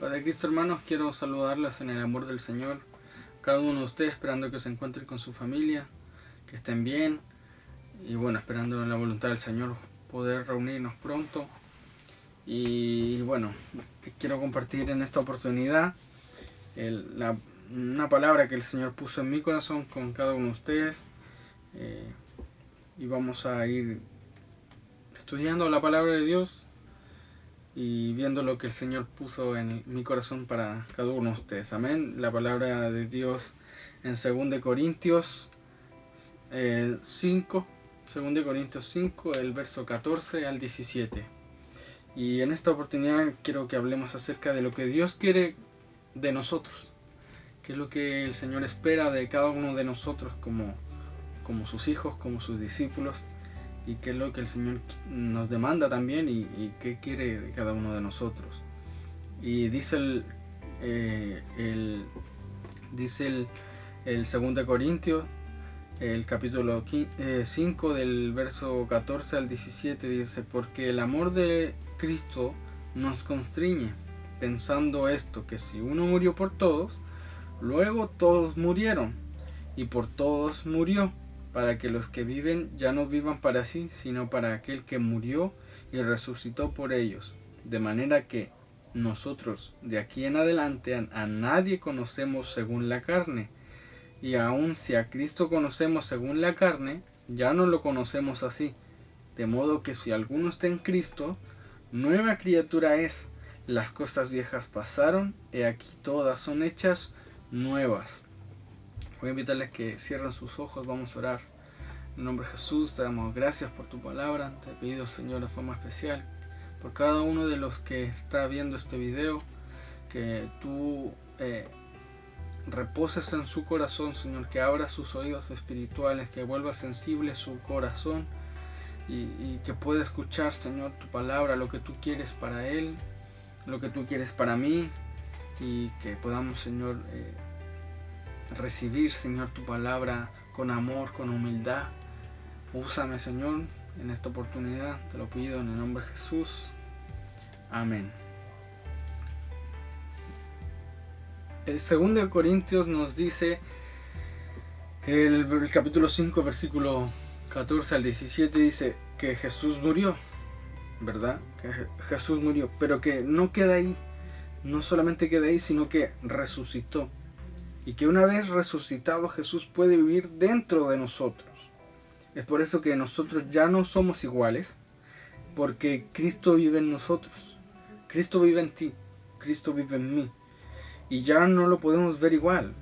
Padre Cristo, hermanos, quiero saludarlas en el amor del Señor. Cada uno de ustedes esperando que se encuentren con su familia, que estén bien y bueno, esperando en la voluntad del Señor poder reunirnos pronto. Y bueno, quiero compartir en esta oportunidad una palabra que el Señor puso en mi corazón con cada uno de ustedes. Y vamos a ir estudiando la palabra de Dios y viendo lo que el Señor puso en mi corazón para cada uno de ustedes. Amén. La palabra de Dios en 2 Corintios 5, 2 Corintios 5, el verso 14 al 17. Y en esta oportunidad quiero que hablemos acerca de lo que Dios quiere de nosotros, qué es lo que el Señor espera de cada uno de nosotros como sus hijos, como sus discípulos, y qué es lo que el Señor nos demanda también y qué quiere de cada uno de nosotros. Y dice el 2 Corintios, el capítulo 5 del verso 14 al 17, dice: porque el amor de Cristo nos constriñe, pensando esto, que si uno murió por todos, luego todos murieron, y por todos murió, para que los que viven ya no vivan para sí, sino para aquel que murió y resucitó por ellos. De manera que nosotros de aquí en adelante a nadie conocemos según la carne. Y aun si a Cristo conocemos según la carne, ya no lo conocemos así. De modo que si alguno está en Cristo, nueva criatura es. Las cosas viejas pasaron, y aquí todas son hechas nuevas. Voy a invitarles que cierren sus ojos, vamos a orar. En el nombre de Jesús, te damos gracias por tu palabra. Te pido, Señor, de forma especial, por cada uno de los que está viendo este video, que tú reposes en su corazón, Señor, que abra sus oídos espirituales, que vuelva sensible su corazón y que pueda escuchar, Señor, tu palabra, lo que tú quieres para él, lo que tú quieres para mí, y que podamos, Señor, recibir, Señor, tu palabra con amor, con humildad. Úsame, Señor, en esta oportunidad, te lo pido en el nombre de Jesús. Amén. El 2 Corintios nos dice, el capítulo 5, versículo 14 al 17, dice que Jesús murió, ¿verdad? Que Jesús murió, pero que no queda ahí, no solamente queda ahí, sino que resucitó. Y que una vez resucitado, Jesús puede vivir dentro de nosotros. Es por eso que nosotros ya no somos iguales, porque Cristo vive en nosotros. Cristo vive en ti, Cristo vive en mí. Y ya no lo podemos ver igual.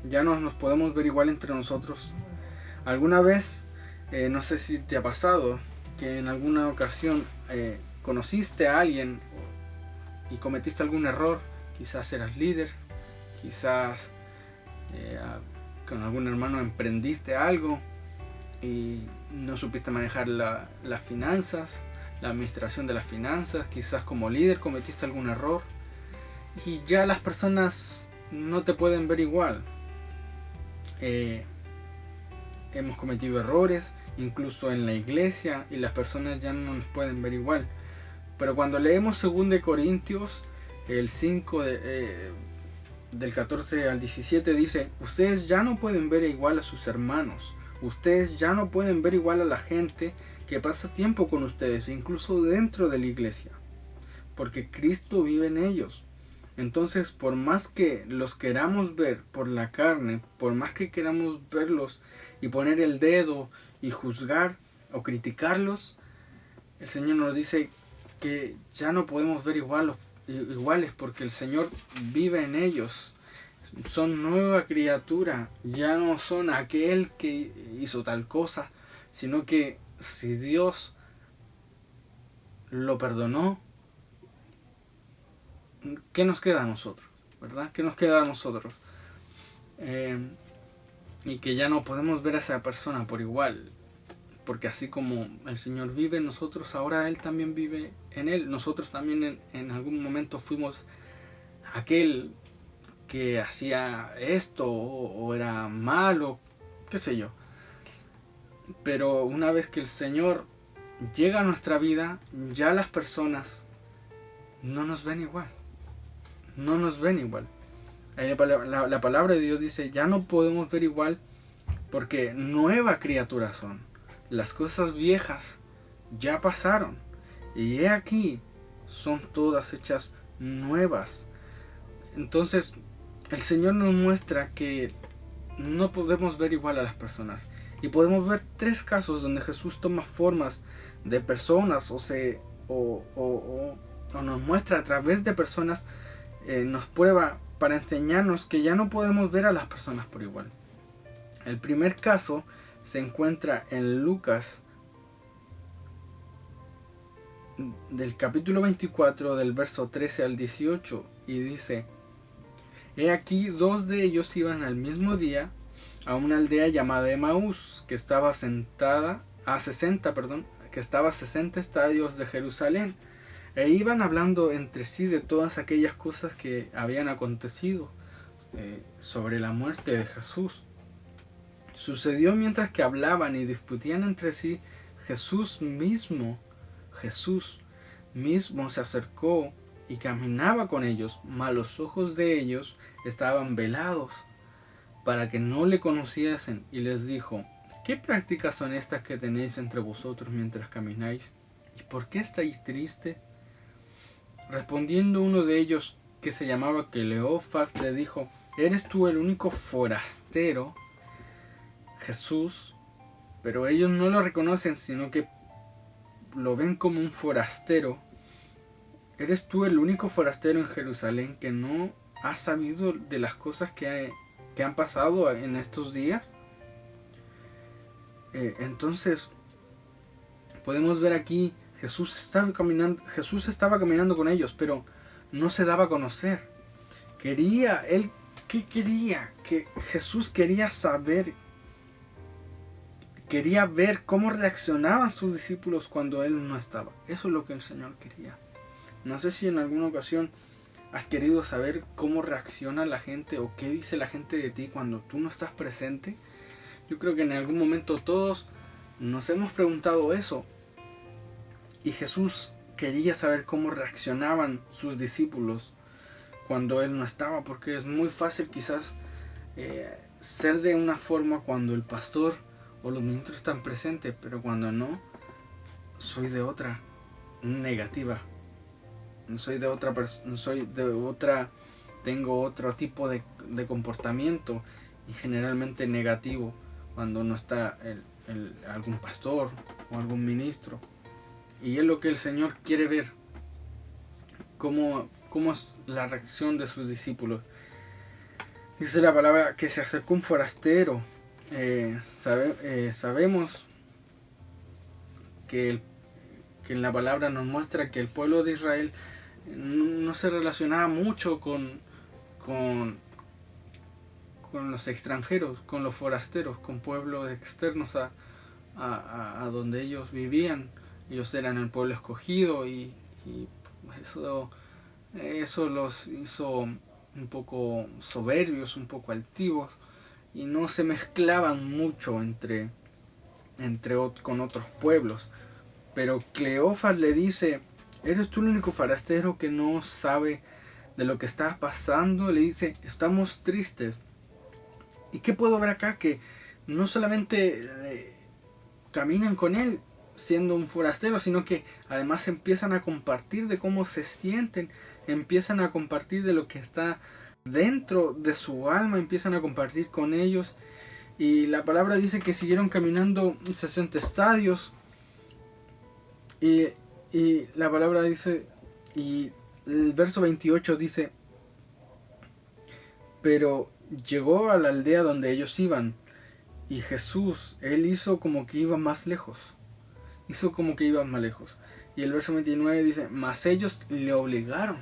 Ya no nos podemos ver igual entre nosotros. Alguna vez, no sé si te ha pasado, que en alguna ocasión conociste a alguien y cometiste algún error. Quizás eras líder, quizás con algún hermano emprendiste algo y no supiste manejar las finanzas, la administración de las finanzas. Quizás como líder cometiste algún error y ya las personas no te pueden ver igual. Hemos cometido errores incluso en la iglesia y las personas ya no nos pueden ver igual. Pero cuando leemos 2 Corintios el 5 del 14 al 17 dice: ustedes ya no pueden ver igual a sus hermanos, ustedes ya no pueden ver igual a la gente que pasa tiempo con ustedes, incluso dentro de la iglesia, porque Cristo vive en ellos. Entonces, por más que los queramos ver por la carne, por más que queramos verlos y poner el dedo y juzgar o criticarlos, el Señor nos dice que ya no podemos ver iguales, porque el Señor vive en ellos. Son nueva criatura, ya no son aquel que hizo tal cosa, sino que si Dios lo perdonó, ¿qué nos queda a nosotros? ¿Verdad? ¿Qué nos queda a nosotros? Y que ya no podemos ver a esa persona por igual, porque así como el Señor vive en nosotros, ahora Él también vive en Él. Nosotros también en algún momento fuimos aquel que hacía esto o era malo, qué sé yo. Pero una vez que el Señor llega a nuestra vida, ya las personas no nos ven igual. no nos ven igual. La palabra de Dios dice, ya no podemos ver igual porque nueva criatura son. Las cosas viejas ya pasaron y he aquí, son todas hechas nuevas. Entonces, el Señor nos muestra que no podemos ver igual a las personas. Y podemos ver 3 casos donde Jesús toma formas de personas o nos muestra a través de personas, nos prueba para enseñarnos que ya no podemos ver a las personas por igual. El primer caso se encuentra en Lucas del capítulo 24 del verso 13 al 18 y dice: He aquí 2 de ellos iban al mismo día a una aldea llamada Emaús, que estaba a 60 estadios de Jerusalén, e iban hablando entre sí de todas aquellas cosas que habían acontecido sobre la muerte de Jesús. Sucedió mientras que hablaban y discutían entre sí, Jesús mismo se acercó y caminaba con ellos, mas los ojos de ellos estaban velados para que no le conociesen, y les dijo: ¿Qué prácticas son estas que tenéis entre vosotros mientras camináis? ¿Y por qué estáis tristes? Respondiendo uno de ellos, que se llamaba Cleofas, le dijo: ¿Eres tú el único forastero, Jesús? Pero ellos no lo reconocen, sino que lo ven como un forastero. ¿Eres tú el único forastero en Jerusalén que no ha sabido de las cosas que han pasado en estos días? Entonces podemos ver aquí, Jesús estaba caminando con ellos, pero no se daba a conocer. ¿Qué quería? Que Jesús quería saber, quería ver cómo reaccionaban sus discípulos cuando Él no estaba. Eso es lo que el Señor quería. No sé si en alguna ocasión has querido saber cómo reacciona la gente o qué dice la gente de ti cuando tú no estás presente. Yo creo que en algún momento todos nos hemos preguntado eso. Y Jesús quería saber cómo reaccionaban sus discípulos cuando Él no estaba, porque es muy fácil quizás ser de una forma cuando el pastor o los ministros están presentes, pero cuando no, soy de otra, negativa. Tengo otro tipo de comportamiento, y generalmente negativo cuando no está algún pastor o algún ministro. Y es lo que el Señor quiere ver, cómo es la reacción de sus discípulos. Dice la palabra que se acercó un forastero. Sabemos que en la palabra nos muestra que el pueblo de Israel no se relacionaba mucho con los extranjeros, con los forasteros, con pueblos externos a donde ellos vivían. Ellos eran el pueblo escogido y eso los hizo un poco soberbios, un poco altivos, y no se mezclaban mucho con otros pueblos. Pero Cleofas le dice: ¿eres tú el único forastero que no sabe de lo que está pasando? Le dice: estamos tristes. ¿Y qué puedo ver acá? Que no solamente caminan con él siendo un forastero, sino que además empiezan a compartir de cómo se sienten, empiezan a compartir de lo que está dentro de su alma, empiezan a compartir con ellos. Y la palabra dice que siguieron caminando 60 estadios. Y la palabra dice, y el verso 28 dice: pero llegó a la aldea donde ellos iban, y Jesús, Él hizo como que iba más lejos. Y el verso 29 dice: mas ellos le obligaron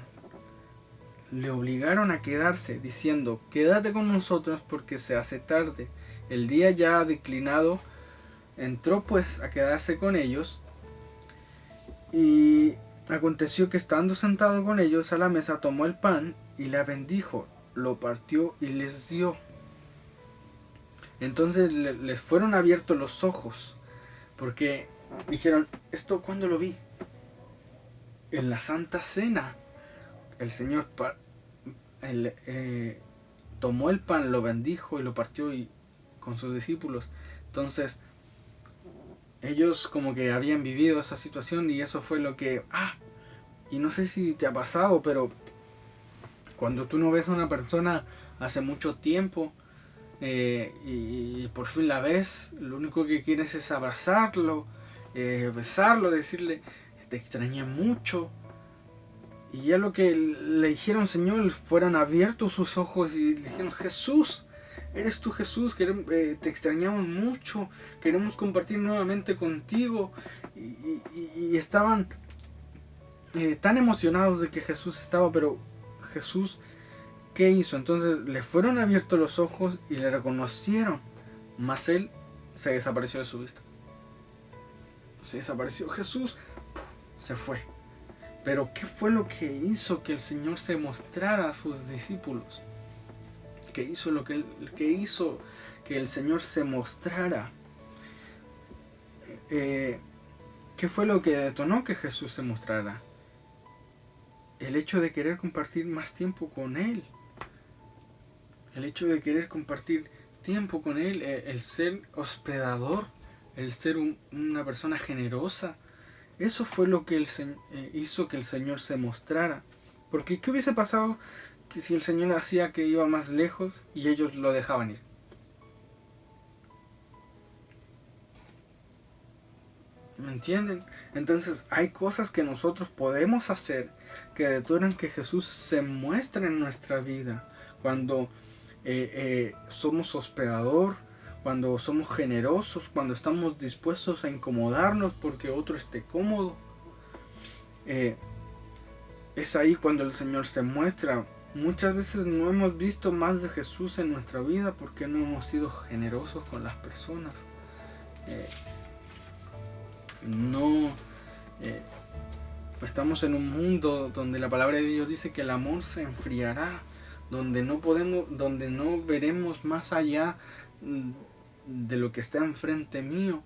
a quedarse, diciendo: quédate con nosotros porque se hace tarde, el día ya ha declinado. Entró pues a quedarse con ellos. Y aconteció que estando sentado con ellos a la mesa, tomó el pan y la bendijo, lo partió y les dio. Entonces les fueron abiertos los ojos, porque dijeron: ¿esto cuándo lo vi? En la Santa Cena. El Señor tomó el pan, lo bendijo y lo partió con sus discípulos. Entonces ellos como que habían vivido esa situación y eso fue lo que... y no sé si te ha pasado, pero cuando tú no ves a una persona hace mucho tiempo y por fin la ves, lo único que quieres es abrazarlo, besarlo, decirle te extrañé mucho. Y ya lo que le dijeron, Señor, fueron abiertos sus ojos y le dijeron, Jesús, eres tú Jesús, te extrañamos mucho, queremos compartir nuevamente contigo. Y estaban tan emocionados de que Jesús estaba, pero Jesús, ¿qué hizo? Entonces le fueron abiertos los ojos y le reconocieron, mas él se desapareció de su vista. Se desapareció Jesús, se fue. Pero ¿qué fue lo que hizo que el Señor se mostrara a sus discípulos? ¿Qué hizo que el Señor se mostrara? ¿Qué fue lo que detonó que Jesús se mostrara? El hecho de querer compartir más tiempo con Él. El hecho de querer compartir tiempo con Él, el ser hospedador, el ser una persona generosa. Eso fue lo que hizo que el Señor se mostrara. Porque ¿qué hubiese pasado si el Señor hacía que iba más lejos y ellos lo dejaban ir? ¿Me entienden? Entonces hay cosas que nosotros podemos hacer que detonan que Jesús se muestre en nuestra vida. Cuando somos hospedador, cuando somos generosos, cuando estamos dispuestos a incomodarnos porque otro esté cómodo. Es ahí cuando el Señor se muestra. Muchas veces no hemos visto más de Jesús en nuestra vida porque no hemos sido generosos con las personas. Estamos en un mundo donde la palabra de Dios dice que el amor se enfriará, donde no veremos más allá de lo que está enfrente mío,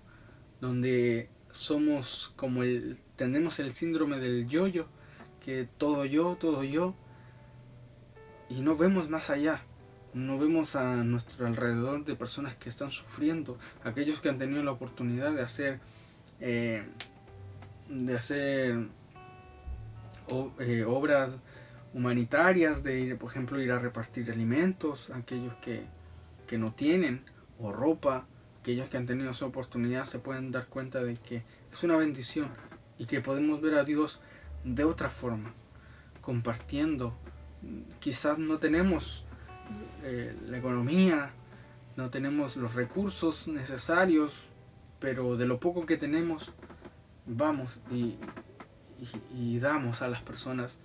donde somos tenemos el síndrome del yo-yo, que todo yo, y no vemos más allá, no vemos a nuestro alrededor de personas que están sufriendo, aquellos que han tenido la oportunidad de hacer obras humanitarias, por ejemplo ir a repartir alimentos a aquellos que no tienen, o ropa. Aquellos que han tenido esa oportunidad se pueden dar cuenta de que es una bendición y que podemos ver a Dios de otra forma, compartiendo. Quizás no tenemos la economía, no tenemos los recursos necesarios, pero de lo poco que tenemos vamos y damos a las personas,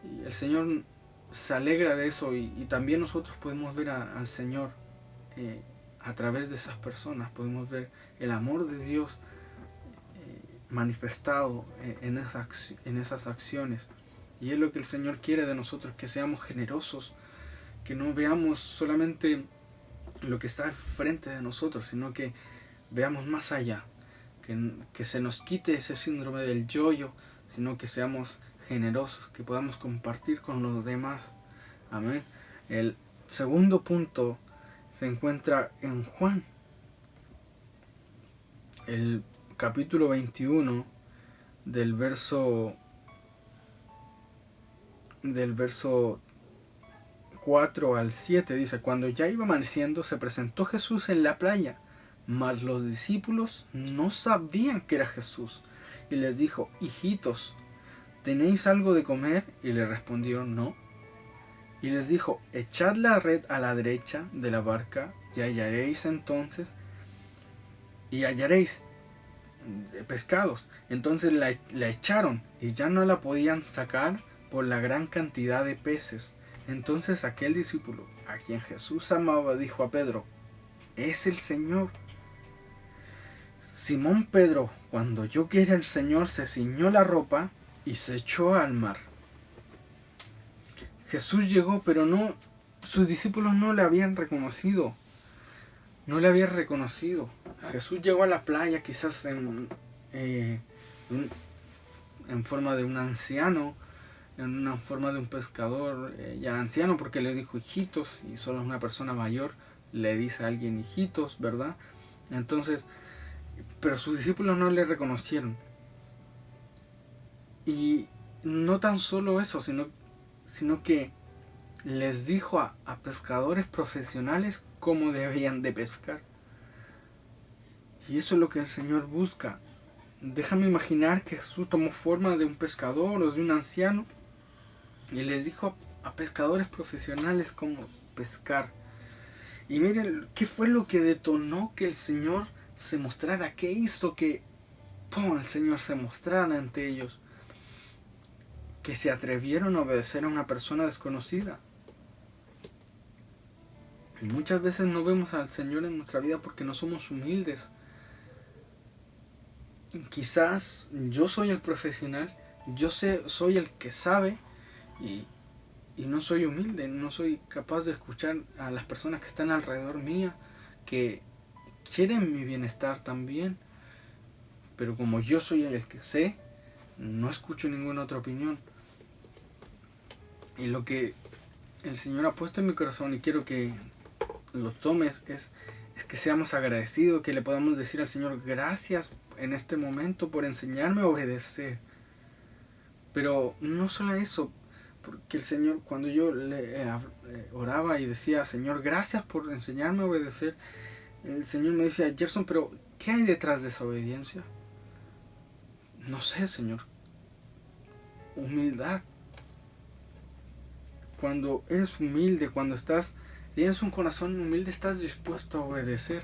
y el Señor se alegra de eso, y también nosotros podemos ver al Señor a través de esas personas. Podemos ver el amor de Dios manifestado en esas acciones, y es lo que el Señor quiere de nosotros, que seamos generosos, que no veamos solamente lo que está al frente de nosotros, sino que veamos más allá, que se nos quite ese síndrome del yo-yo, sino que seamos generosos, que podamos compartir con los demás. Amén. El segundo punto se encuentra en Juan, el capítulo 21, del verso 4 al 7, dice: cuando ya iba amaneciendo, se presentó Jesús en la playa, mas los discípulos no sabían que era Jesús. Y les dijo: hijitos, ¿tenéis algo de comer? Y le respondieron: no. Y les dijo: echad la red a la derecha de la barca, y hallaréis pescados. Entonces la echaron, y ya no la podían sacar por la gran cantidad de peces. Entonces aquel discípulo, a quien Jesús amaba, dijo a Pedro: es el Señor. Simón Pedro, cuando oyó que era el Señor, se ciñó la ropa y se echó al mar. Jesús llegó, pero sus discípulos no le habían reconocido. Jesús llegó a la playa, quizás en forma de un anciano, en una forma de un pescador ya anciano, porque le dijo hijitos, y solo una persona mayor le dice a alguien hijitos, ¿verdad? Entonces, pero sus discípulos no le reconocieron. Y no tan solo eso, sino que les dijo a pescadores profesionales cómo debían de pescar. Y eso es lo que el Señor busca. Déjame imaginar que Jesús tomó forma de un pescador o de un anciano y les dijo a pescadores profesionales cómo pescar. Y miren, ¿qué fue lo que detonó que el Señor se mostrara? ¿Qué hizo que el Señor se mostrara ante ellos? Que se atrevieron a obedecer a una persona desconocida. Y muchas veces no vemos al Señor en nuestra vida porque no somos humildes. Quizás yo soy el profesional, soy el que sabe y no soy humilde, no soy capaz de escuchar a las personas que están alrededor mía, que quieren mi bienestar también, pero como yo soy el que sé, no escucho ninguna otra opinión. Y lo que el Señor ha puesto en mi corazón y quiero que lo tomes es que seamos agradecidos, que le podamos decir al Señor gracias en este momento por enseñarme a obedecer. Pero no solo eso, porque el Señor, cuando yo le oraba y decía, Señor, gracias por enseñarme a obedecer, el Señor me decía, Gerson, pero ¿qué hay detrás de esa obediencia? No sé, Señor. Humildad. Cuando eres humilde, cuando tienes un corazón humilde, estás dispuesto a obedecer,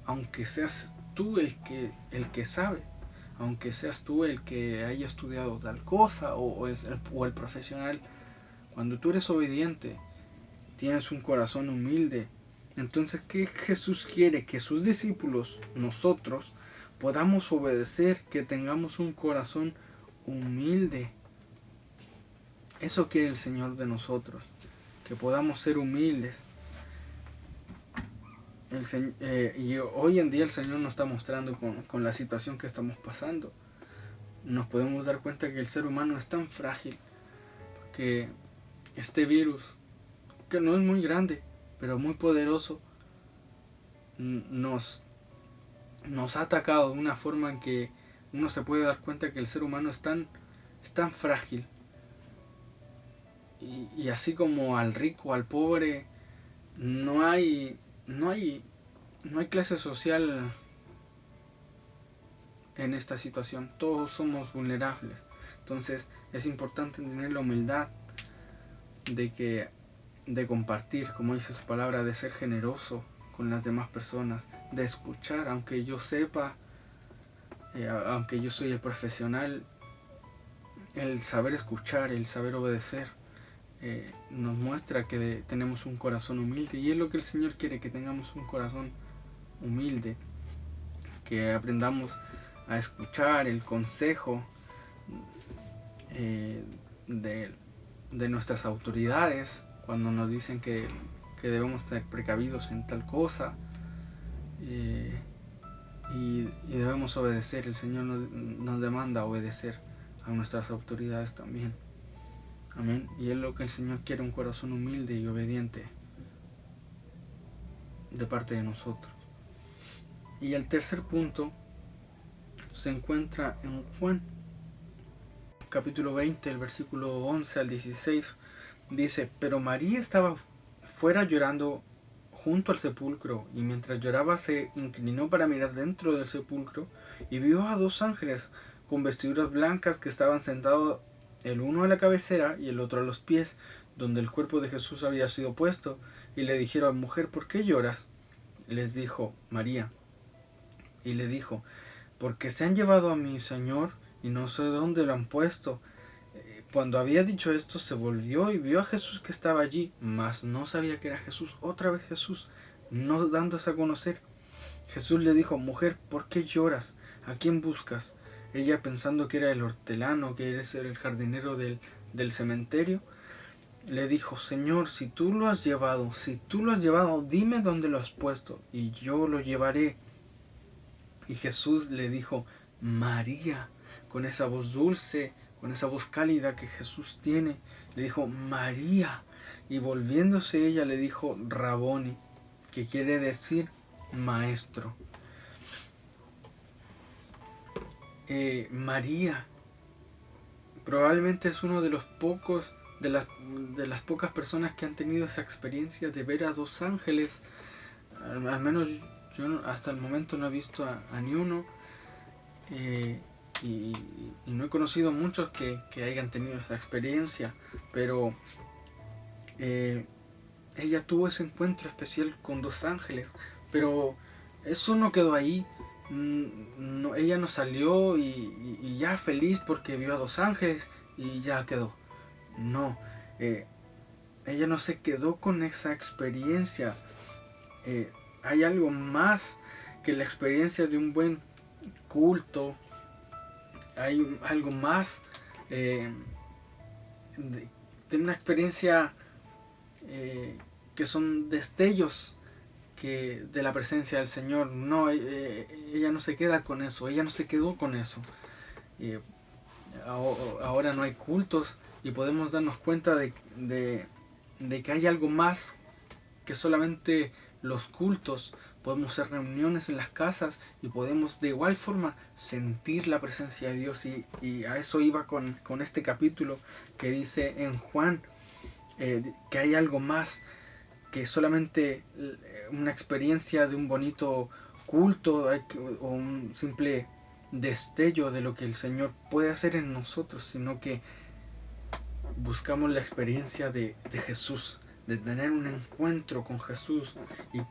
aunque seas tú el que sabe, aunque seas tú el que haya estudiado tal cosa o el profesional. Cuando tú eres obediente, tienes un corazón humilde. Entonces, ¿qué Jesús quiere? Que sus discípulos, nosotros, podamos obedecer, que tengamos un corazón humilde. Eso quiere el Señor de nosotros, que podamos ser humildes. Y hoy en día el Señor nos está mostrando con la situación que estamos pasando. Nos podemos dar cuenta que el ser humano es tan frágil, que este virus, que no es muy grande, pero muy poderoso, nos ha atacado de una forma en que uno se puede dar cuenta que el ser humano es tan frágil. Y así como al rico, al pobre, no hay clase social en esta situación. Todos somos vulnerables. Entonces es importante tener la humildad de compartir, como dice su palabra, de ser generoso con las demás personas, de escuchar, aunque yo sepa, aunque yo soy el profesional, el saber escuchar, el saber obedecer, nos muestra que tenemos un corazón humilde, y es lo que el Señor quiere, que tengamos un corazón humilde, que aprendamos a escuchar el consejo de nuestras autoridades cuando nos dicen que debemos ser precavidos en tal cosa, y debemos obedecer. El Señor nos demanda obedecer a nuestras autoridades también. Amén. Y es lo que el Señor quiere, un corazón humilde y obediente de parte de nosotros. Y el tercer punto se encuentra en Juan, capítulo 20, el versículo 11 al 16. Dice, pero María estaba fuera llorando junto al sepulcro, y mientras lloraba se inclinó para mirar dentro del sepulcro, y vio a dos ángeles con vestiduras blancas que estaban sentados, el uno a la cabecera y el otro a los pies, donde el cuerpo de Jesús había sido puesto. Y le dijeron, mujer, ¿por qué lloras? Les dijo María. Y le dijo, porque se han llevado a mi Señor y no sé dónde lo han puesto. Cuando había dicho esto, se volvió y vio a Jesús que estaba allí, mas no sabía que era Jesús. Otra vez Jesús, no dándose a conocer. Jesús le dijo, mujer, ¿por qué lloras? ¿A quién buscas? Ella, pensando que era el hortelano, que eres el jardinero del cementerio, le dijo, Señor, si tú lo has llevado, dime dónde lo has puesto, y yo lo llevaré. Y Jesús le dijo, María, con esa voz dulce, con esa voz cálida que Jesús tiene, le dijo María, y volviéndose ella le dijo Raboni, que quiere decir maestro. María probablemente es uno de los pocos, de las pocas personas que han tenido esa experiencia de ver a dos ángeles. Al menos yo hasta el momento no he visto a ni uno, y no he conocido muchos que hayan tenido esa experiencia, pero ella tuvo ese encuentro especial con dos ángeles, pero eso no quedó ahí. No, ella no salió y ya feliz porque vio a dos ángeles y ya quedó. No, ella no se quedó con esa experiencia. Hay algo más que la experiencia de un buen culto. Hay algo más de una experiencia que son destellos de la presencia del Señor. No, ella no se queda con eso, ella no se quedó con eso. Ahora no hay cultos y podemos darnos cuenta de que hay algo más que solamente los cultos. Podemos hacer reuniones en las casas y podemos de igual forma sentir la presencia de Dios, y a eso iba con este capítulo que dice en Juan que hay algo más que solamente una experiencia de un bonito culto o un simple destello de lo que el Señor puede hacer en nosotros, sino que buscamos la experiencia de Jesús, de tener un encuentro con Jesús y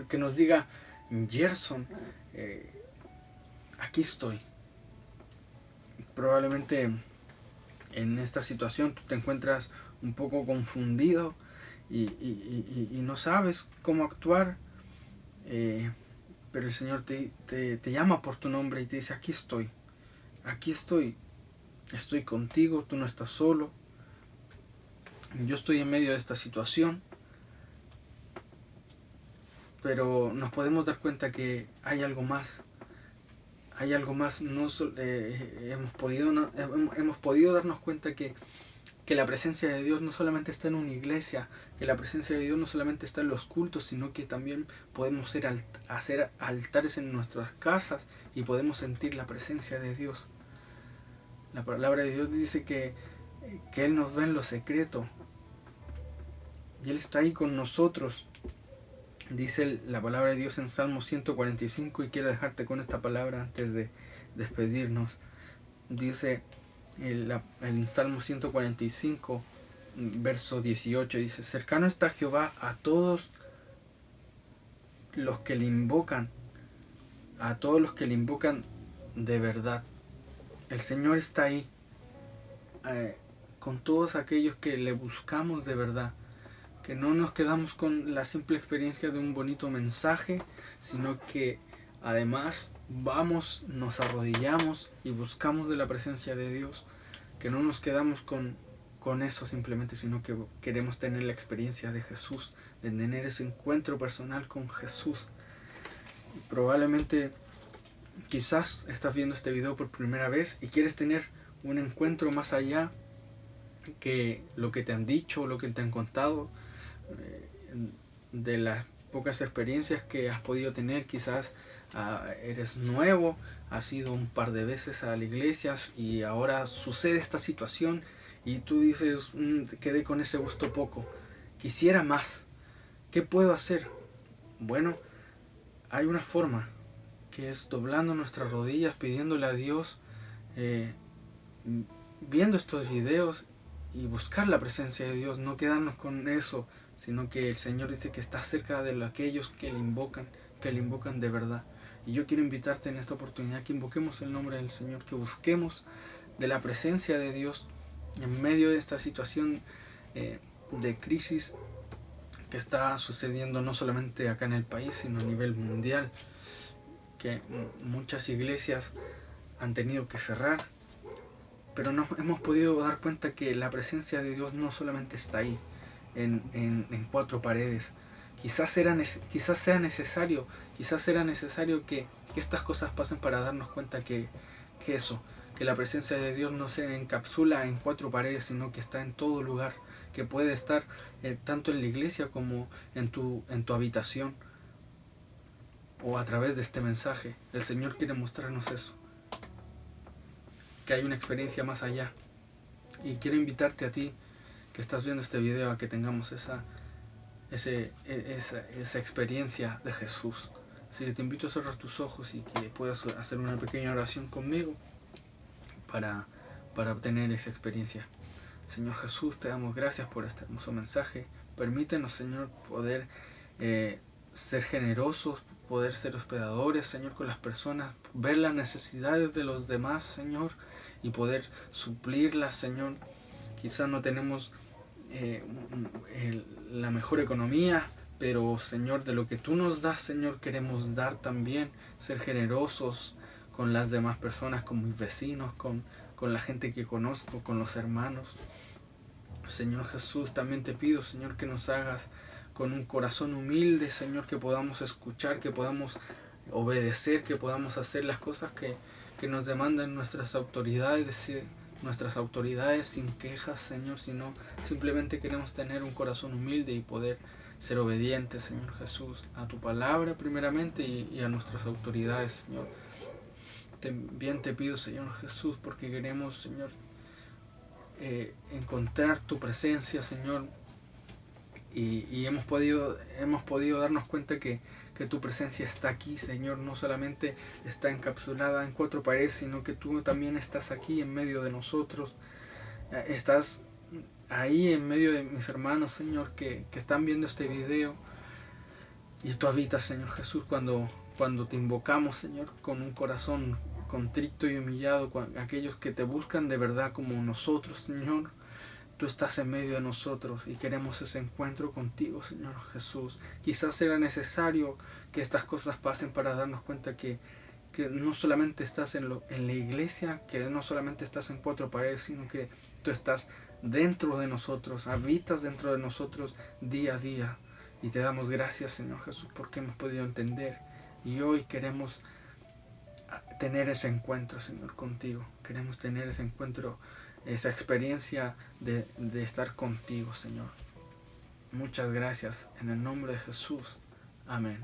que nos diga Gerson, aquí estoy. Probablemente en esta situación tú te encuentras un poco confundido y no sabes cómo actuar, pero el Señor te llama por tu nombre y te dice aquí estoy, estoy contigo, tú no estás solo, yo estoy en medio de esta situación. Pero nos podemos dar cuenta que hay algo más. Hay algo más. Hemos podido darnos cuenta que la presencia de Dios no solamente está en una iglesia, que la presencia de Dios no solamente está en los cultos, sino que también podemos hacer altares en nuestras casas y podemos sentir la presencia de Dios. La palabra de Dios dice que Él nos ve en lo secreto y Él está ahí con nosotros. Dice la palabra de Dios en Salmo 145, y quiero dejarte con esta palabra antes de despedirnos. Dice en Salmo 145, verso 18, dice: cercano está Jehová a todos los que le invocan, a todos los que le invocan de verdad. El Señor está ahí con todos aquellos que le buscamos de verdad. Que no nos quedamos con la simple experiencia de un bonito mensaje, sino que además vamos, nos arrodillamos y buscamos de la presencia de Dios. Que no nos quedamos con eso simplemente, sino que queremos tener la experiencia de Jesús, de tener ese encuentro personal con Jesús. Probablemente, quizás estás viendo este video por primera vez y quieres tener un encuentro más allá que lo que te han dicho, lo que te han contado, de las pocas experiencias que has podido tener. Quizás eres nuevo, has ido un par de veces a la iglesia y ahora sucede esta situación y tú dices, quedé con ese gusto poco, quisiera más, ¿qué puedo hacer? Bueno, hay una forma, que es doblando nuestras rodillas, pidiéndole a Dios, viendo estos videos y buscar la presencia de Dios, no quedarnos con eso, sino que el Señor dice que está cerca de aquellos que le invocan de verdad. Y yo quiero invitarte en esta oportunidad que invoquemos el nombre del Señor, que busquemos de la presencia de Dios en medio de esta situación de crisis que está sucediendo no solamente acá en el país, sino a nivel mundial, que muchas iglesias han tenido que cerrar, pero nos hemos podido dar cuenta que la presencia de Dios no solamente está ahí, en cuatro paredes. Quizás sea necesario que estas cosas pasen para darnos cuenta que que la presencia de Dios no se encapsula en 4 paredes, sino que está en todo lugar, que puede estar tanto en la iglesia como en tu habitación o a través de este mensaje. El Señor quiere mostrarnos eso, que hay una experiencia más allá. Y quiero invitarte a ti que estás viendo este video a que tengamos esa experiencia de Jesús. Así que te invito a cerrar tus ojos y que puedas hacer una pequeña oración conmigo para obtener esa experiencia. Señor Jesús, te damos gracias por este hermoso mensaje. Permítenos, Señor, poder ser generosos, poder ser hospedadores, Señor, con las personas, ver las necesidades de los demás, Señor, y poder suplirlas, Señor. Quizás no tenemos la mejor economía, pero, Señor, de lo que tú nos das, Señor, queremos dar también, ser generosos con las demás personas, con mis vecinos, con la gente que conozco, con los hermanos. Señor Jesús, también te pido, Señor, que nos hagas con un corazón humilde, Señor, que podamos escuchar, que podamos obedecer, que podamos hacer las cosas que nos demandan nuestras autoridades, sin quejas, Señor, sino simplemente queremos tener un corazón humilde y poder ser obedientes, Señor Jesús, a tu palabra primeramente y a nuestras autoridades, Señor. También te pido, Señor Jesús, porque queremos, Señor, encontrar tu presencia, Señor, y hemos podido darnos cuenta que tu presencia está aquí, Señor. No solamente está encapsulada en 4 paredes, sino que tú también estás aquí en medio de nosotros. Estás ahí en medio de mis hermanos, Señor, que están viendo este video, y tú habitas, Señor Jesús, cuando te invocamos, Señor, con un corazón contrito y humillado, aquellos que te buscan de verdad como nosotros, Señor. Tú estás en medio de nosotros y queremos ese encuentro contigo, Señor Jesús. Quizás será necesario que estas cosas pasen para darnos cuenta que no solamente estás en la iglesia, que no solamente estás en 4 paredes, sino que tú estás dentro de nosotros, habitas dentro de nosotros día a día. Y te damos gracias, Señor Jesús, porque hemos podido entender. Y hoy queremos tener ese encuentro, Señor, contigo. Queremos tener ese encuentro, esa experiencia de estar contigo, Señor. Muchas gracias. En el nombre de Jesús. Amén.